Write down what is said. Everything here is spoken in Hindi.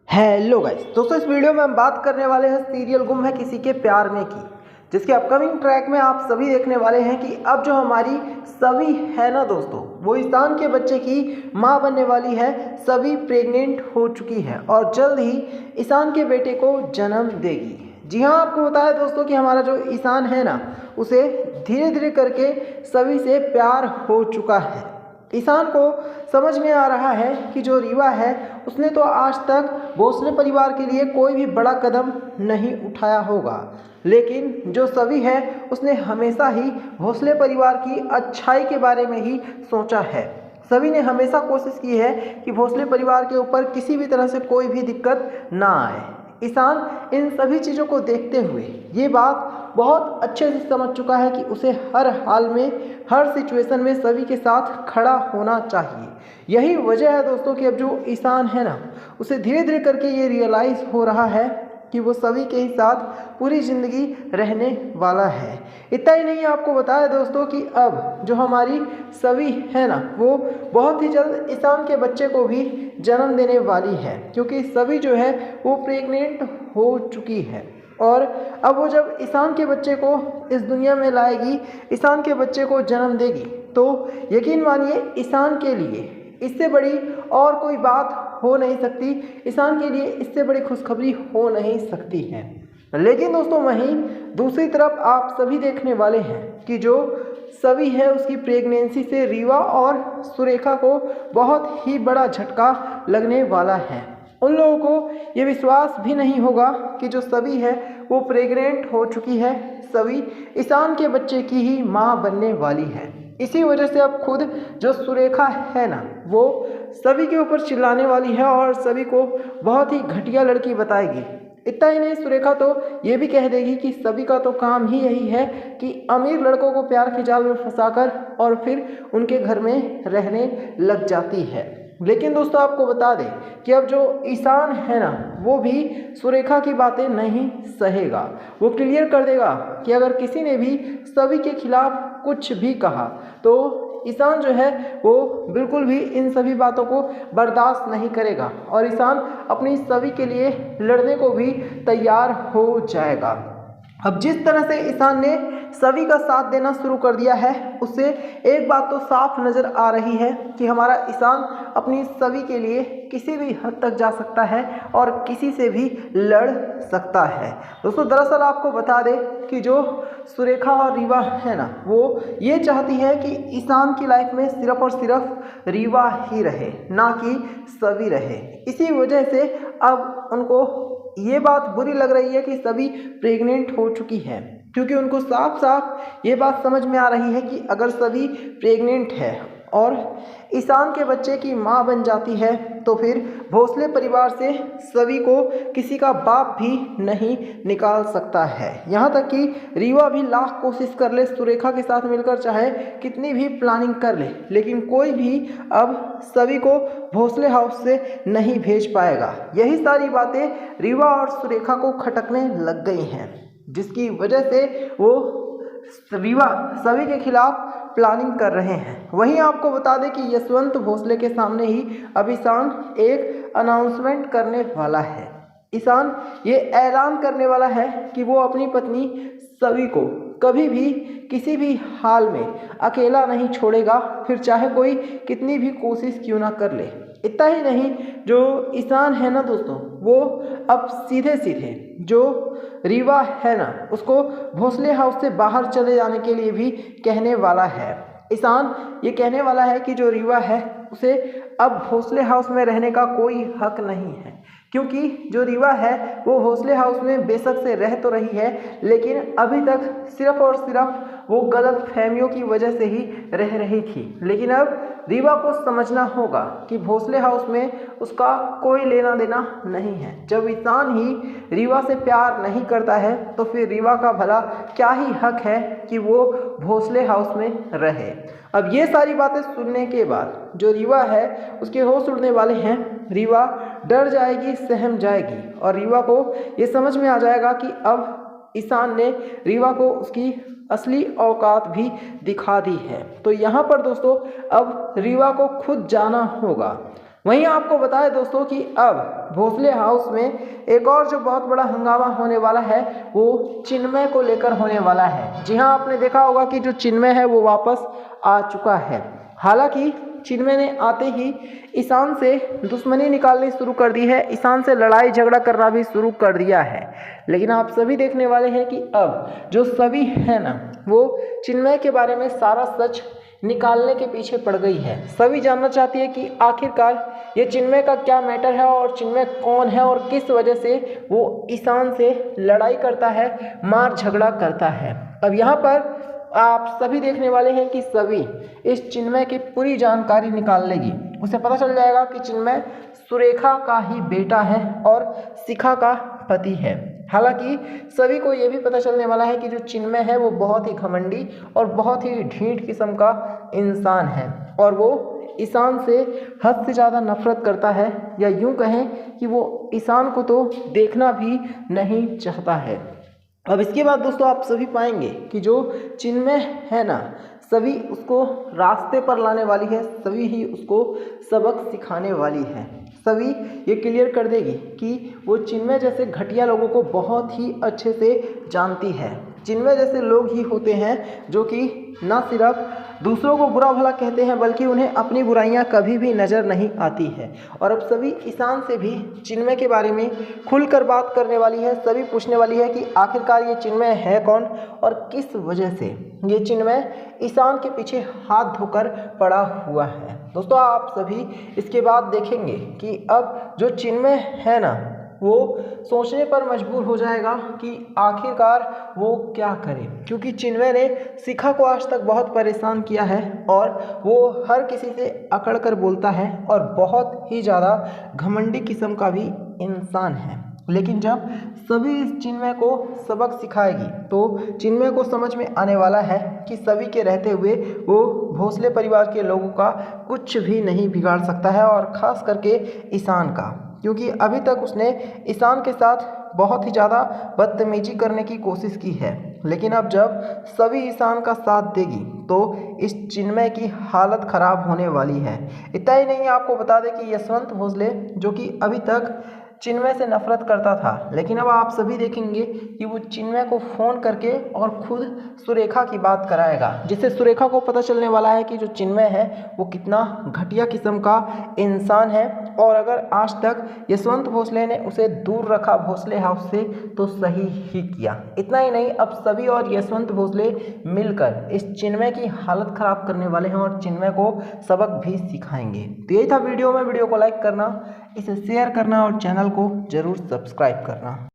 हेलो गाइस दोस्तों, इस वीडियो में हम बात करने वाले हैं सीरियल गुम है किसी के प्यार में की, जिसके अपकमिंग ट्रैक में आप सभी देखने वाले हैं कि अब जो हमारी सभी है ना दोस्तों, वो ईशान के बच्चे की मां बनने वाली है। सभी प्रेग्नेंट हो चुकी है और जल्द ही ईशान के बेटे को जन्म देगी। जी हाँ, आपको बताया दोस्तों कि हमारा जो ईशान है ना, उसे धीरे धीरे करके सभी से प्यार हो चुका है। ईशान को समझ में आ रहा है कि जो रीवा है उसने तो आज तक भोसले परिवार के लिए कोई भी बड़ा कदम नहीं उठाया होगा, लेकिन जो सभी है उसने हमेशा ही भोसले परिवार की अच्छाई के बारे में ही सोचा है। सभी ने हमेशा कोशिश की है कि भोसले परिवार के ऊपर किसी भी तरह से कोई भी दिक्कत ना आए। ईशान इन सभी चीज़ों को देखते हुए ये बात बहुत अच्छे से समझ चुका है कि उसे हर हाल में, हर सिचुएशन में सभी के साथ खड़ा होना चाहिए। यही वजह है दोस्तों कि अब जो ईशान है ना, उसे धीरे धीरे करके ये रियलाइज़ हो रहा है कि वो सभी के ही साथ पूरी ज़िंदगी रहने वाला है। इतना ही नहीं, आपको बताया दोस्तों कि अब जो हमारी सभी है ना, वो बहुत ही जल्द ईशान के बच्चे को भी जन्म देने वाली है, क्योंकि सभी जो है वो प्रेग्नेंट हो चुकी है। और अब वो जब ईशान के बच्चे को इस दुनिया में लाएगी, ईशान के बच्चे को जन्म देगी, तो यकीन मानिए ईशान के लिए इससे बड़ी और कोई बात हो नहीं सकती। ईशान के लिए इससे बड़ी खुशखबरी हो नहीं सकती है। लेकिन दोस्तों, वहीं दूसरी तरफ आप सभी देखने वाले हैं कि जो सभी है उसकी प्रेगनेंसी से रीवा और सुरेखा को बहुत ही बड़ा झटका लगने वाला है। उन लोगों को ये विश्वास भी नहीं होगा कि जो सभी है वो प्रेग्नेंट हो चुकी है। सभी ईशान के बच्चे की ही मां बनने वाली है। इसी वजह से अब खुद जो सुरेखा है ना, वो सभी के ऊपर चिल्लाने वाली है और सभी को बहुत ही घटिया लड़की बताएगी। इतना ही नहीं, सुरेखा तो ये भी कह देगी कि सभी का तो काम ही यही है कि अमीर लड़कों को प्यार के जाल में फंसाकर और फिर उनके घर में रहने लग जाती है। लेकिन दोस्तों, आपको बता दें कि अब जो ईशान है ना, वो भी सुरेखा की बातें नहीं सहेगा। वो क्लियर कर देगा कि अगर किसी ने भी सभी के खिलाफ कुछ भी कहा तो ईशान जो है वो बिल्कुल भी इन सभी बातों को बर्दाश्त नहीं करेगा और ईशान अपनी सभी के लिए लड़ने को भी तैयार हो जाएगा। अब जिस तरह से ईशान ने सभी का साथ देना शुरू कर दिया है, उससे एक बात तो साफ नज़र आ रही है कि हमारा ईशान अपनी सभी के लिए किसी भी हद तक जा सकता है और किसी से भी लड़ सकता है। दोस्तों, दरअसल आपको बता दें कि जो सुरेखा और रीवा है ना, वो ये चाहती है कि ईशान की लाइफ में सिर्फ और सिर्फ रीवा ही रहे, ना कि सभी रहे। इसी वजह से अब उनको ये बात बुरी लग रही है कि सभी प्रेग्नेंट हो चुकी है, क्योंकि उनको साफ साफ ये बात समझ में आ रही है कि अगर सभी प्रेग्नेंट है और ईशान के बच्चे की मां बन जाती है तो फिर भोसले परिवार से सभी को किसी का बाप भी नहीं निकाल सकता है। यहाँ तक कि रीवा भी लाख कोशिश कर ले, सुरेखा के साथ मिलकर चाहे कितनी भी प्लानिंग कर ले, लेकिन कोई भी अब सभी को भोसले हाउस से नहीं भेज पाएगा। यही सारी बातें रीवा और सुरेखा को खटकने लग गई हैं, जिसकी वजह से वो रीवा सभी के खिलाफ प्लानिंग कर रहे हैं। वहीं आपको बता दें कि यशवंत भोसले के सामने ही अब ईशान एक अनाउंसमेंट करने वाला है। ईशान ये ऐलान करने वाला है कि वो अपनी पत्नी सभी को कभी भी किसी भी हाल में अकेला नहीं छोड़ेगा, फिर चाहे कोई कितनी भी कोशिश क्यों ना कर ले। इतना ही नहीं, जो ईशान है ना दोस्तों, वो अब सीधे सीधे जो रीवा है ना, उसको भोसले हाउस से बाहर चले जाने के लिए भी कहने वाला है। ईशान ये कहने वाला है कि जो रीवा है उसे अब भोसले हाउस में रहने का कोई हक नहीं है, क्योंकि जो रीवा है वो भोसले हाउस में बेशक से रह तो रही है, लेकिन अभी तक सिर्फ और सिर्फ वो गलत फहमियों की वजह से ही रह रही थी। लेकिन अब रीवा को समझना होगा कि भोसले हाउस में उसका कोई लेना देना नहीं है। जब ईशान ही रीवा से प्यार नहीं करता है तो फिर रीवा का भला क्या ही हक है कि वो भोसले हाउस में रहे। अब ये सारी बातें सुनने के बाद जो रीवा है उसके होश उड़ने वाले हैं। रीवा डर जाएगी, सहम जाएगी और रीवा को ये समझ में आ जाएगा कि अब ईशान ने रीवा को उसकी असली औकात भी दिखा दी है। तो यहाँ पर दोस्तों अब रीवा को खुद जाना होगा। वहीं आपको बताएं दोस्तों कि अब भोसले हाउस में एक और जो बहुत बड़ा हंगामा होने वाला है वो चिन्मय को लेकर होने वाला है। जी हाँ, आपने देखा होगा कि जो चिन्मय है वो वापस आ चुका है। हालांकि चिन्मय ने आते ही ईशान से दुश्मनी निकालनी शुरू कर दी है, ईशान से लड़ाई झगड़ा करना भी शुरू कर दिया है। लेकिन आप सभी देखने वाले हैं कि अब जो सभी है ना वो चिन्मय के बारे में सारा सच निकालने के पीछे पड़ गई है। सभी जानना चाहती है कि आखिरकार ये चिन्मय का क्या मैटर है और चिन्मय कौन है और किस वजह से वो ईशान से लड़ाई करता है, मार झगड़ा करता है। अब यहाँ पर आप सभी देखने वाले हैं कि सभी इस चिन्मय की पूरी जानकारी निकाल लेगी। उसे पता चल जाएगा कि चिन्मय सुरेखा का ही बेटा है और शिखा का पति है। हालांकि सभी को ये भी पता चलने वाला है कि जो चिन्मय है वो बहुत ही घमंडी और बहुत ही ढीठ किस्म का इंसान है और वो ईशान से हद से ज़्यादा नफरत करता है, या यूं कहें कि वो ईशान को तो देखना भी नहीं चाहता है। अब इसके बाद दोस्तों आप सभी पाएंगे कि जो चिन्मय है ना सभी उसको रास्ते पर लाने वाली है, सभी ही उसको सबक सिखाने वाली है। सभी ये क्लियर कर देगी कि वो चिन्मय जैसे घटिया लोगों को बहुत ही अच्छे से जानती है। चिन्मय जैसे लोग ही होते हैं जो कि न सिर्फ दूसरों को बुरा भला कहते हैं बल्कि उन्हें अपनी बुराइयां कभी भी नज़र नहीं आती है। और अब सभी ईशान से भी चिन्मय के बारे में खुलकर बात करने वाली है। सभी पूछने वाली है कि आखिरकार ये चिन्मय है कौन और किस वजह से ये चिन्मय ईशान के पीछे हाथ धोकर पड़ा हुआ है। दोस्तों आप सभी इसके बाद देखेंगे कि अब जो चिन्मय है ना वो सोचने पर मजबूर हो जाएगा कि आखिरकार वो क्या करे, क्योंकि चिन्मय ने शिखा को आज तक बहुत परेशान किया है और वो हर किसी से अकड़ कर बोलता है और बहुत ही ज़्यादा घमंडी किस्म का भी इंसान है। लेकिन जब सभी इस चिन्मय को सबक सिखाएगी तो चिन्मय को समझ में आने वाला है कि सभी के रहते हुए वो भोसले परिवार के लोगों का कुछ भी नहीं बिगाड़ सकता है, और ख़ास करके ईशान का, क्योंकि अभी तक उसने ईशान के साथ बहुत ही ज़्यादा बदतमीजी करने की कोशिश की है। लेकिन अब जब सभी ईशान का साथ देगी तो इस चिन्मय की हालत ख़राब होने वाली है। इतना ही नहीं, आपको बता दें कि यशवंत भोसले जो कि अभी तक चिन्मय से नफरत करता था, लेकिन अब आप सभी देखेंगे कि वो चिन्मय को फ़ोन करके और खुद सुरेखा की बात कराएगा, जिससे सुरेखा को पता चलने वाला है कि जो चिन्मय है वो कितना घटिया किस्म का इंसान है। और अगर आज तक यशवंत भोसले ने उसे दूर रखा भोसले हाउस से तो सही ही किया। इतना ही नहीं, अब सभी और यशवंत भोसले मिलकर इस चिन्मय की हालत ख़राब करने वाले हैं और चिन्मय को सबक भी सिखाएंगे। तो यही था वीडियो में। वीडियो को लाइक करना, इसे शेयर करना और चैनल को ज़रूर सब्सक्राइब करना।